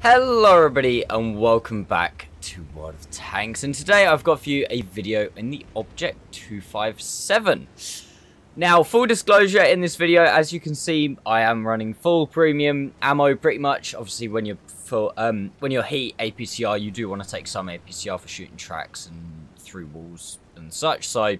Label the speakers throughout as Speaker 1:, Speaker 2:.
Speaker 1: Hello everybody and welcome back to World of Tanks, and today I've got for you a video in the Object 257. Now, full disclosure, in this video, as you can see, I am running full premium ammo pretty much. Obviously when you're heat APCR, you do want to take some APCR for shooting tracks and through walls and such, so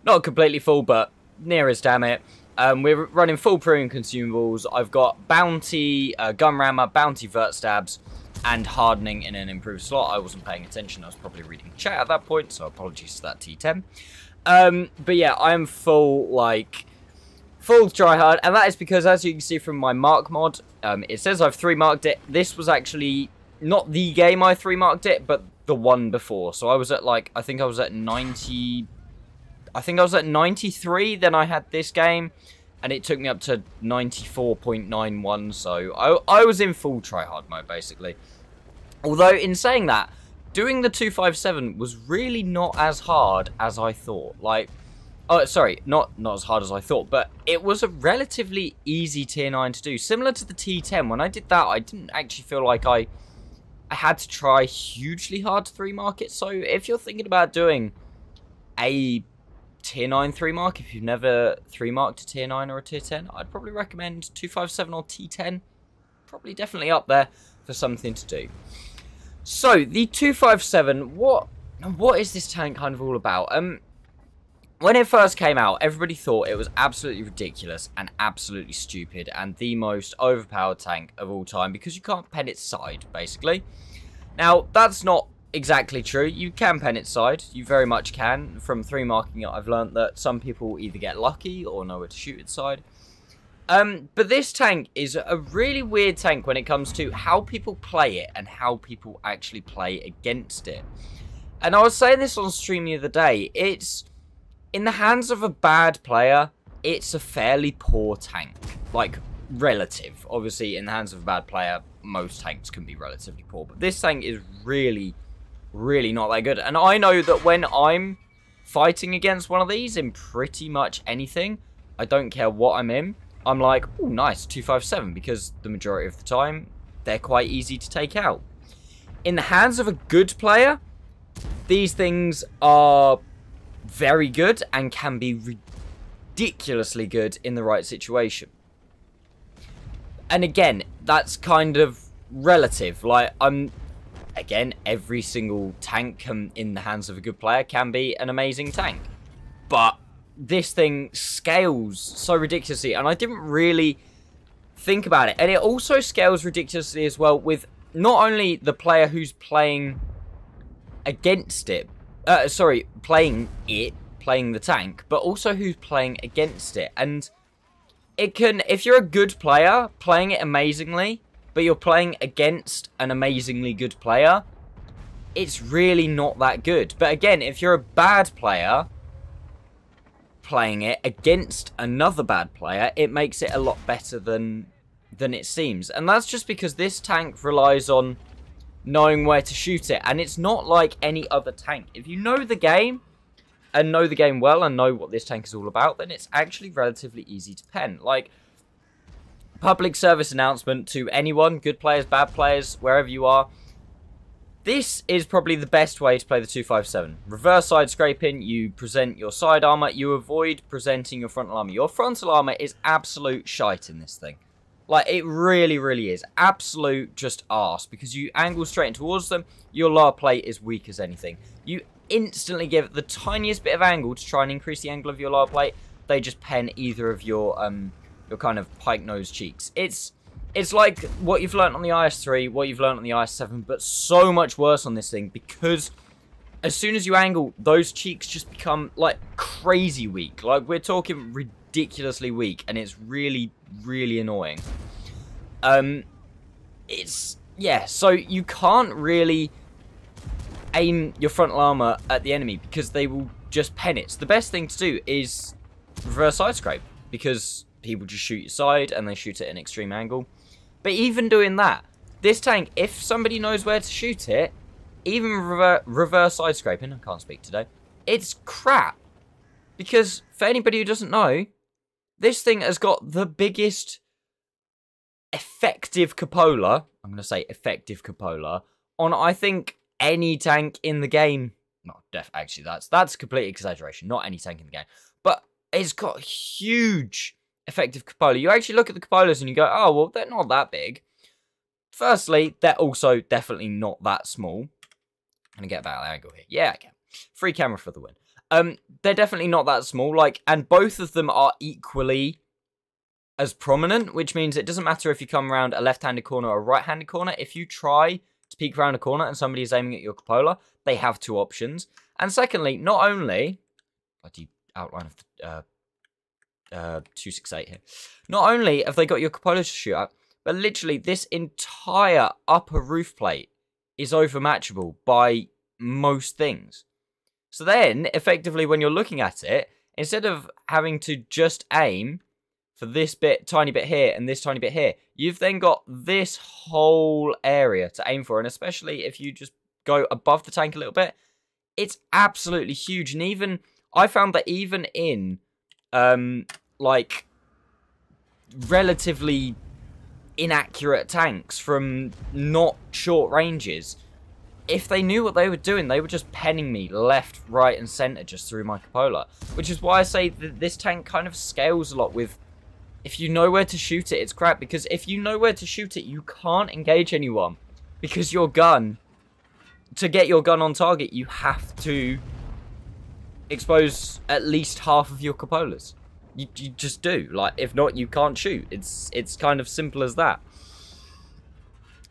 Speaker 1: not completely full but near as damn it. We're running full premium consumables. I've got Bounty, Gun Rammer, Bounty Vert Stabs, and Hardening in an improved slot. I wasn't paying attention. I was probably reading chat at that point, so apologies to that T10. But yeah, I am full tryhard, and that is because, as you can see from my mark mod, it says I've 3-marked it. This was actually not the game I 3-marked it, but the one before. So I was at, I think I was at 90... I think I was at 93, then I had this game, and it took me up to 94.91, so I was in full tryhard mode, basically. Although, in saying that, doing the 257 was really not as hard as I thought. Oh, sorry, not as hard as I thought, but it was a relatively easy tier 9 to do. Similar to the T10, when I did that, I didn't actually feel like I had to try hugely hard to 3-mark it, so if you're thinking about doing a tier 9 3-mark, if you've never 3-marked a tier 9 or a tier 10, I'd probably recommend 257 or T10. Probably definitely up there for something to do. So, the 257, what is this tank kind of all about? When it first came out, everybody thought it was absolutely ridiculous and absolutely stupid and the most overpowered tank of all time because you can't pen its side, basically. Now, that's not exactly true. You can pen its side. You very much can. From 3-marking it, I've learned that some people either get lucky or know where to shoot its side. But this tank is a really weird tank when it comes to how people play it and how people actually play against it. And I was saying this on stream the other day. It's, in the hands of a bad player, it's a fairly poor tank. Like, relative. Obviously, in the hands of a bad player, most tanks can be relatively poor. But this tank is really not that good. And I know that when I'm fighting against one of these in pretty much anything, I don't care what I'm in, I'm like, oh, nice, 257, because the majority of the time, they're quite easy to take out. In the hands of a good player, these things are very good and can be ridiculously good in the right situation. And again, that's kind of relative. Again, every single tank in the hands of a good player can be an amazing tank. But this thing scales so ridiculously, and I didn't really think about it. And it also scales ridiculously as well with not only the player who's playing against it, playing the tank, but also who's playing against it. And it can, if you're a good player, playing it amazingly, but you're playing against an amazingly good player, it's really not that good. But again, if you're a bad player playing it against another bad player, it makes it a lot better than it seems. And that's just because this tank relies on knowing where to shoot it, and it's not like any other tank. If you know the game, and know the game well, and know what this tank is all about, then it's actually relatively easy to pen. Like, public service announcement to anyone, good players, bad players, wherever you are. This is probably the best way to play the 257. Reverse side scraping, you present your side armor, you avoid presenting your frontal armor. Your frontal armor is absolute shite in this thing. Like, it really is. Absolute just arse, because you angle straight in towards them, your lower plate is weak as anything. You instantly give it the tiniest bit of angle to try and increase the angle of your lower plate, they just pen either of your kind of pike nose cheeks. It's like what you've learnt on the IS-3, what you've learnt on the IS-7, but so much worse on this thing, because as soon as you angle, those cheeks just become, like, crazy weak. Like, we're talking ridiculously weak, and it's really annoying. Yeah, so you can't really aim your frontal armor at the enemy, because they will just pen it. So the best thing to do is reverse side scrape, because people just shoot your side, and they shoot it at an extreme angle. But even doing that, this tank, if somebody knows where to shoot it, even reverse side scraping, I can't speak today, it's crap. Because, for anybody who doesn't know, this thing has got the biggest effective cupola, I'm going to say effective cupola, on, I think, any tank in the game. No, actually, that's a complete exaggeration. Not any tank in the game. But it's got huge effective cupola. You actually look at the cupolas and you go, oh, well, they're not that big. Firstly, they're also definitely not that small. I'm going to get a better angle here. Yeah, I can. Free camera for the win. They're definitely not that small. Like, and both of them are equally as prominent, which means it doesn't matter if you come around a left-handed corner or a right-handed corner. If you try to peek around a corner and somebody is aiming at your cupola, they have two options. And secondly, not only... bloody outline of the 268 here. Not only have they got your cupola to shoot at, but literally this entire upper roof plate is overmatchable by most things. So then, effectively, when you're looking at it, instead of having to just aim for this tiny bit here and this tiny bit here, you've then got this whole area to aim for. And especially if you just go above the tank a little bit, it's absolutely huge. And even, I found that even in, like, relatively inaccurate tanks from not short ranges, if they knew what they were doing, they were just penning me left, right, and center just through my cupola. Which is why I say that this tank kind of scales a lot with, if you know where to shoot it, it's crap. Because if you know where to shoot it, you can't engage anyone. Because your gun, to get your gun on target, you have to expose at least half of your cupolas. You just do. Like, if not, you can't shoot. It's kind of simple as that.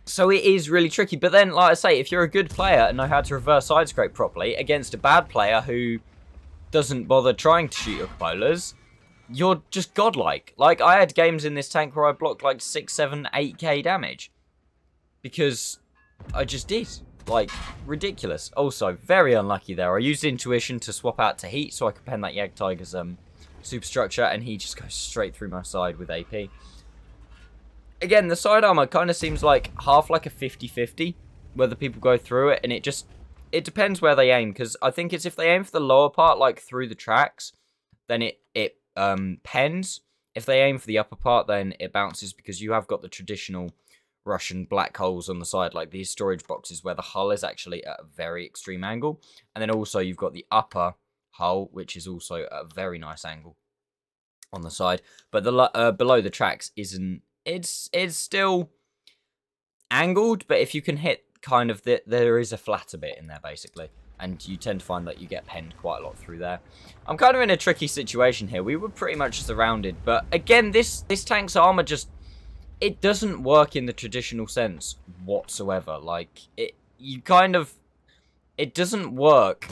Speaker 1: So it is really tricky. But then, like I say, if you're a good player and know how to reverse side scrape properly against a bad player who doesn't bother trying to shoot your cupolas, you're just godlike. Like, I had games in this tank where I blocked like 6, 7, 8k damage. Because I just did. Like, ridiculous. Also, very unlucky there. I used intuition to swap out to heat so I could pen that Jagdtiger's superstructure, and he just goes straight through my side with AP. Again, the side armor kind of seems like half like a 50-50, whether people go through it, and it depends where they aim, because I think it's if they aim for the lower part, like through the tracks, then it pens. If they aim for the upper part, then it bounces, because you have got the traditional Russian black holes on the side, like these storage boxes where the hull is actually at a very extreme angle, and then also you've got the upper hull, which is also at a very nice angle on the side, but the below the tracks isn't. It's still angled, but if you can hit kind of there is a flatter bit in there basically, and you tend to find that you get penned quite a lot through there. I'm kind of in a tricky situation here. We were pretty much surrounded, but again, this tank's armor just, it doesn't work in the traditional sense whatsoever. Like, it doesn't work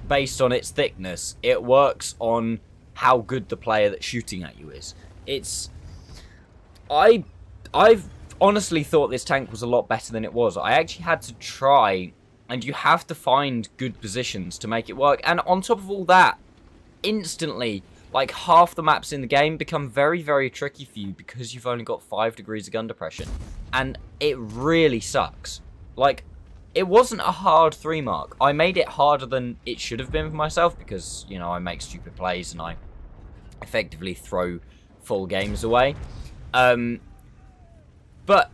Speaker 1: based on its thickness. It works on how good the player that's shooting at you is. I've honestly thought this tank was a lot better than it was. I actually had to try, and you have to find good positions to make it work. And on top of all that, instantly, like, half the maps in the game become very, very tricky for you because you've only got 5 degrees of gun depression. And it really sucks. Like, it wasn't a hard 3 mark. I made it harder than it should have been for myself because, you know, I make stupid plays and I effectively throw full games away. But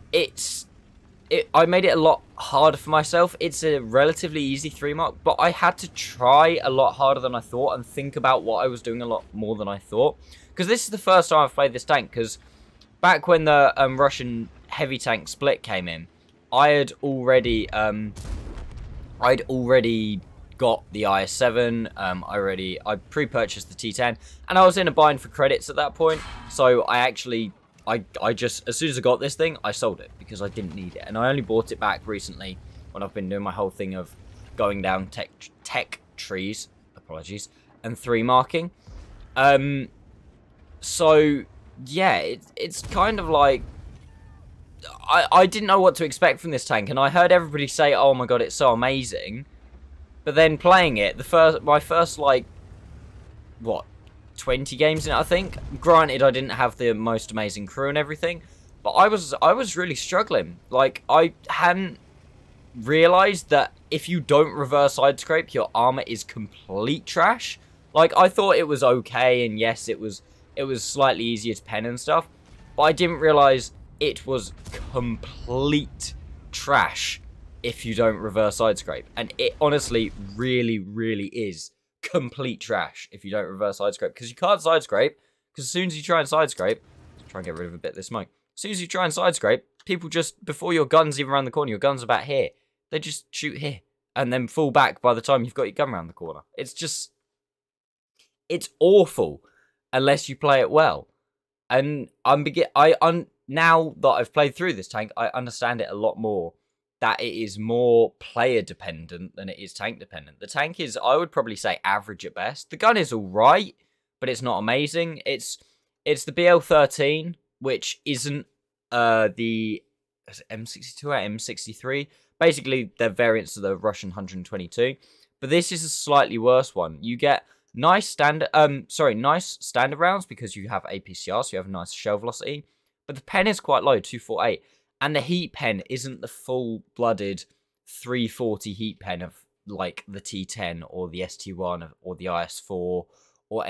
Speaker 1: I made it a lot harder for myself. It's a relatively easy 3 mark, but I had to try a lot harder than I thought and think about what I was doing a lot more than I thought. Because this is the first time I've played this tank, because back when the Russian heavy tank split came in, I'd already got the IS-7, I pre-purchased the T10, and I was in a bind for credits at that point, so I just, as soon as I got this thing, I sold it, because I didn't need it, and I only bought it back recently, when I've been doing my whole thing of going down tech trees, apologies, and 3 marking. So, yeah, it's kind of like, I didn't know what to expect from this tank, and I heard everybody say, oh my god, it's so amazing. But then playing it, my first, like, what, 20 games in it, I think? Granted, I didn't have the most amazing crew and everything, but I was really struggling. Like, I hadn't realised that if you don't reverse side scrape, your armour is complete trash. Like, I thought it was okay, and yes, it was slightly easier to pen and stuff, but I didn't realise it was complete trash if you don't reverse side scrape. And it honestly really, really is complete trash if you don't reverse side scrape. Because you can't side scrape, because as soon as you try and side scrape, try and get rid of a bit of this smoke. As soon as you try and side scrape, people just, before your gun's even around the corner, your gun's about here, they just shoot here. And then fall back by the time you've got your gun around the corner. It's just, it's awful unless you play it well. And now that I've played through this tank, I understand it a lot more. That it is more player dependent than it is tank dependent. The tank is, I would probably say, average at best. The gun is alright, but it's not amazing. It's the BL-13, which isn't the M62 or M63. Basically, they're variants of the Russian 122. But this is a slightly worse one. You get nice standard rounds because you have APCR, so you have a nice shell velocity. But the pen is quite low, 248. And the heat pen isn't the full-blooded 340 heat pen of like the T10 or the ST1 or the IS4 or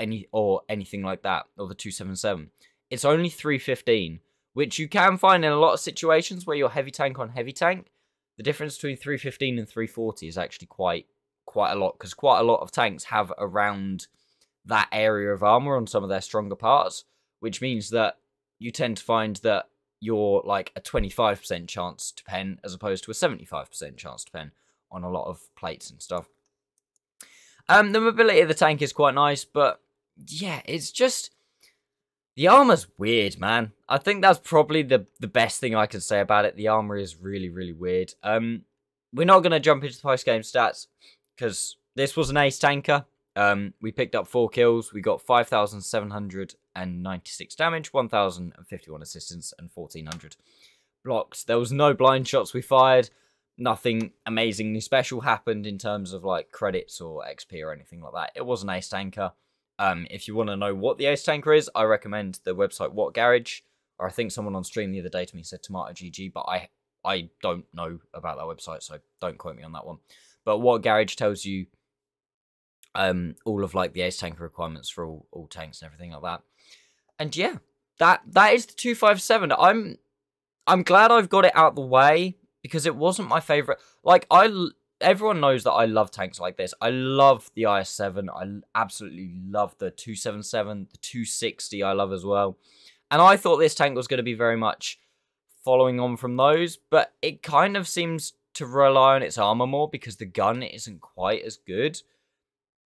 Speaker 1: anything like that, or the 277. It's only 315, which you can find in a lot of situations where you're heavy tank on heavy tank. The difference between 315 and 340 is actually quite a lot, because quite a lot of tanks have around that area of armor on some of their stronger parts, which means that you tend to find that you're like a 25% chance to pen as opposed to a 75% chance to pen on a lot of plates and stuff. The mobility of the tank is quite nice, but yeah, it's just, the armor's weird, man. I think that's probably the best thing I can say about it. The armor is really, really weird. We're not going to jump into the post-game stats, because this was an ace tanker. We picked up 4 kills. We got 5,796 damage, 1,051 assistance, and 1,400 blocks. There was no blind shots we fired. Nothing amazingly special happened in terms of like credits or XP or anything like that. It was an ace tanker. If you want to know what the ace tanker is, I recommend the website What Garage. Or I think someone on stream the other day to me said Tomato GG, but I don't know about that website, so don't quote me on that one. But What Garage tells you all of like the ace tanker requirements for all tanks and everything like that. And yeah, that is the 257. I'm glad I've got it out the way, because it wasn't my favorite. Like, everyone knows that I love tanks like this. I love the IS-7. I absolutely love the 277, the 260 I love as well. And I thought this tank was going to be very much following on from those, but it kind of seems to rely on its armor more, because the gun isn't quite as good.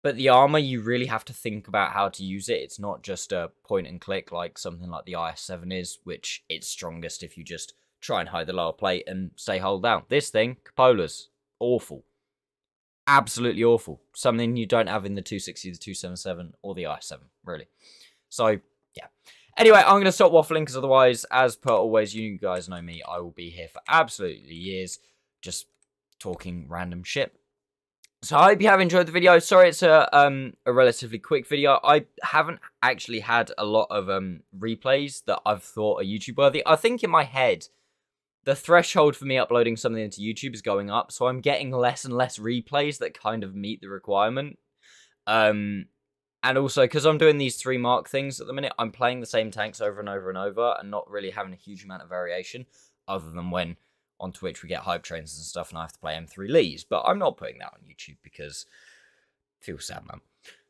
Speaker 1: But the armor, you really have to think about how to use it. It's not just a point and click like something like the IS-7 is, which it's strongest if you just try and hide the lower plate and stay hold down. This thing, Cupolas, awful. Absolutely awful. Something you don't have in the 260, the 277, or the IS-7, really. So, yeah. Anyway, I'm going to stop waffling, because otherwise, as per always, you guys know me, I will be here for absolutely years, just talking random shit. So I hope you have enjoyed the video. Sorry it's a relatively quick video. I haven't actually had a lot of replays that I've thought are YouTube worthy. I think in my head, the threshold for me uploading something into YouTube is going up, so I'm getting less and less replays that kind of meet the requirement. And also, because I'm doing these 3 mark things at the minute, I'm playing the same tanks over and over and over, and not really having a huge amount of variation, other than when on Twitch we get hype trains and stuff and I have to play M3 Lees. But I'm not putting that on YouTube because it feels sad, man.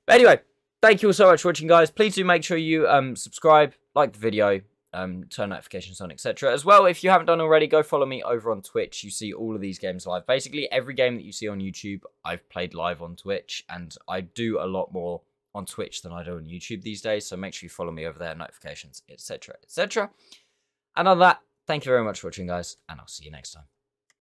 Speaker 1: But anyway, thank you all so much for watching, guys. Please do make sure you subscribe, like the video, turn notifications on, etc. As well, if you haven't done already, go follow me over on Twitch. You see all of these games live. Basically, every game that you see on YouTube, I've played live on Twitch, and I do a lot more on Twitch than I do on YouTube these days, so make sure you follow me over there, notifications, etc, etc. And on that, thank you very much for watching, guys, and I'll see you next time.